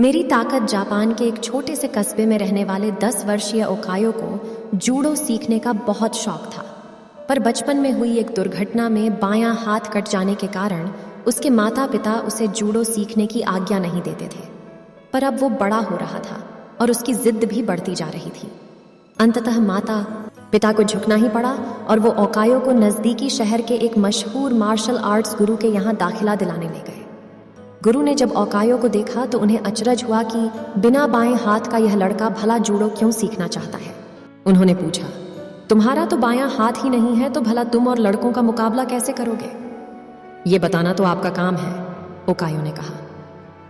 मेरी ताकत जापान के एक छोटे से कस्बे में रहने वाले 10 वर्षीय ओकायो को जूडो सीखने का बहुत शौक था। पर बचपन में हुई एक दुर्घटना में बायां हाथ कट जाने के कारण उसके माता पिता उसे जूडो सीखने की आज्ञा नहीं देते थे। पर अब वो बड़ा हो रहा था और उसकी जिद भी बढ़ती जा रही थी। अंततः माता पिता को झुकना ही पड़ा और वो ओकायो को नज़दीकी शहर के एक मशहूर मार्शल आर्ट्स गुरु के यहाँ दाखिला दिलाने ले गए। गुरु ने जब ओकायो को देखा तो उन्हें अचरज हुआ कि बिना बाएं हाथ का यह लड़का भला जूडो क्यों सीखना चाहता है। उन्होंने पूछा, तुम्हारा तो बायां हाथ ही नहीं है तो भला तुम और लड़कों का मुकाबला कैसे करोगे? ये बताना तो आपका काम है, ओकायो ने कहा।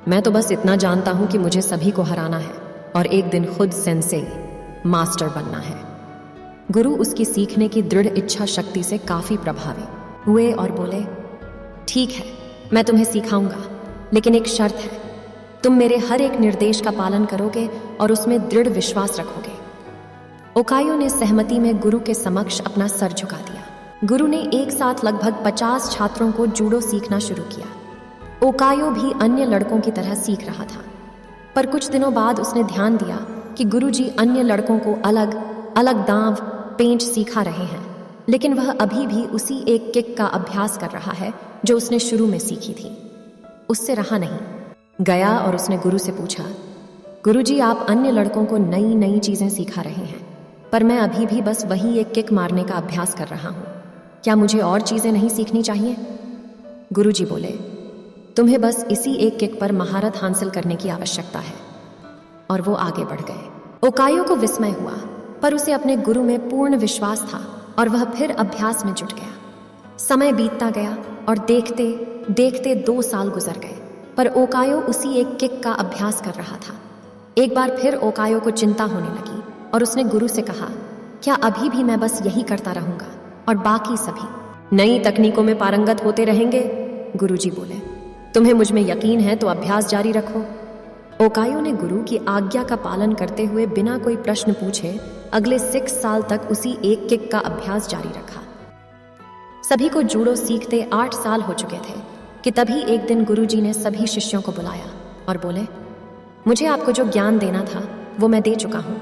मैं तो बस इतना जानता हूं कि मुझे सभी को हराना है और एक दिन खुद सेंसेई मास्टर बनना है। गुरु उसकी सीखने की दृढ़ इच्छा शक्ति से काफी प्रभावित हुए और बोले, ठीक है, मैं तुम्हें सिखाऊंगा, लेकिन एक शर्त है, तुम मेरे हर एक निर्देश का पालन करोगे और उसमें दृढ़ विश्वास रखोगे। ओकायो ने सहमति में गुरु के समक्ष अपना सर झुका दिया। गुरु ने एक साथ लगभग 50 छात्रों को जूडो सीखना शुरू किया। ओकायो भी अन्य लड़कों की तरह सीख रहा था, पर कुछ दिनों बाद उसने ध्यान दिया कि गुरुजी अन्य लड़कों को अलग अलग दांव पेंच सिखा रहे हैं, लेकिन वह अभी भी उसी एक किक का अभ्यास कर रहा है जो उसने शुरू में सीखी थी। उससे रहा नहीं गया और उसने गुरु से पूछा, गुरुजी, आप अन्य लड़कों को नई नई चीजें सिखा रहे हैं, पर मैं अभी भी बस वही एक किक मारने का अभ्यास कर रहा हूँ। क्या मुझे और चीजें नहीं सीखनी चाहिए? गुरुजी बोले, तुम्हें बस इसी एक किक पर महारत हासिल करने की आवश्यकता है। और वो आगे बढ़ गए। ओकायो को विस्मय हुआ, पर उसे अपने गुरु में पूर्ण विश्वास था और वह फिर अभ्यास में जुट गया। समय बीतता गया और देखते देखते 2 साल गुजर गए, पर ओकायो उसी एक किक का अभ्यास कर रहा था। एक बार फिर ओकायो को चिंता होने लगी और उसने गुरु से कहा, क्या अभी भी मैं बस यही करता रहूंगा और बाकी सभी नई तकनीकों में पारंगत होते रहेंगे? गुरुजी बोले, तुम्हें मुझ में यकीन है तो अभ्यास जारी रखो। ओकायो ने गुरु की आज्ञा का पालन करते हुए बिना कोई प्रश्न पूछे अगले 6 साल तक उसी एक किक का अभ्यास जारी रखा। सभी को जूडो सीखते 8 साल हो चुके थे कि तभी एक दिन गुरुजी ने सभी शिष्यों को बुलाया और बोले, मुझे आपको जो ज्ञान देना था वो मैं दे चुका हूँ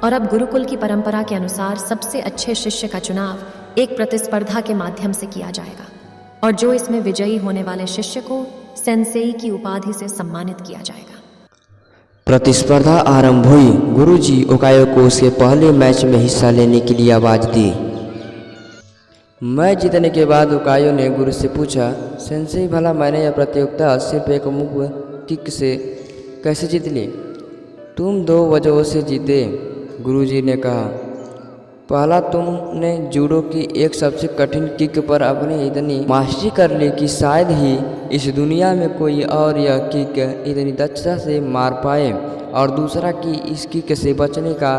और अब गुरुकुल की परंपरा के अनुसार सबसे अच्छे शिष्य का चुनाव एक प्रतिस्पर्धा के माध्यम से किया जाएगा और जो इसमें विजयी होने वाले शिष्य को सेंसेई की उपाधि से सम्मानित किया जाएगा। प्रतिस्पर्धा आरंभ हुई। गुरुजी ओकायो को उसके पहले मैच में हिस्सा लेने के लिए आवाज दी। मैच जीतने के बाद ओकायो ने गुरु से पूछा, सेंसेई, भला मैंने यह प्रतियोगिता सिर्फ एक मुख्य किक से कैसे जीत ली? तुम 2 वजहों से जीते, गुरुजी ने कहा। पहला, तुमने जूडो की एक सबसे कठिन किक पर अपनी इतनी मास्टरी कर ली कि शायद ही इस दुनिया में कोई और यह किक इतनी दक्षता से मार पाए, और दूसरा कि इस किक से बचने का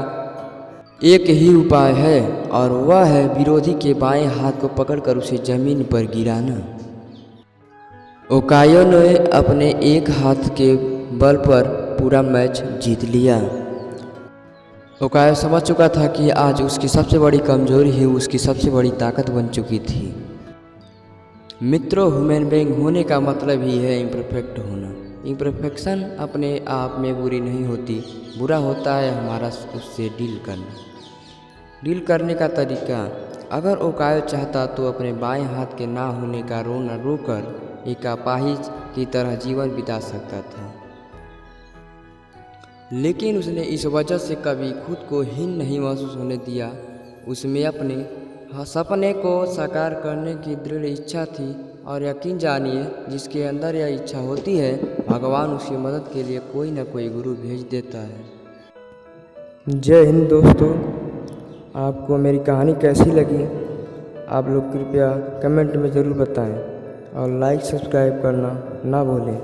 एक ही उपाय है और वह है विरोधी के बाएं हाथ को पकड़कर उसे जमीन पर गिराना। ओकायो ने अपने एक हाथ के बल पर पूरा मैच जीत लिया। ओकायो समझ चुका था कि आज उसकी सबसे बड़ी कमजोरी ही उसकी सबसे बड़ी ताकत बन चुकी थी। मित्रों, ह्यूमन बीइंग होने का मतलब ही है इम्परफेक्ट होना। इम्परफेक्शन अपने आप में बुरी नहीं होती, बुरा होता है हमारा उससे डील करने का तरीका। अगर ओकायो चाहता तो अपने बाएं हाथ के ना होने का रोना रोकर एक अपाहिज की तरह जीवन बिता सकता था, लेकिन उसने इस वजह से कभी खुद को हीन नहीं महसूस होने दिया। उसमें अपने सपने को साकार करने की दृढ़ इच्छा थी और यकीन जानिए, जिसके अंदर यह इच्छा होती है, भगवान उसकी मदद के लिए कोई न कोई गुरु भेज देता है। जय हिंद दोस्तों, आपको मेरी कहानी कैसी लगी आप लोग कृपया कमेंट में ज़रूर बताएं और लाइक सब्सक्राइब करना ना भूलें।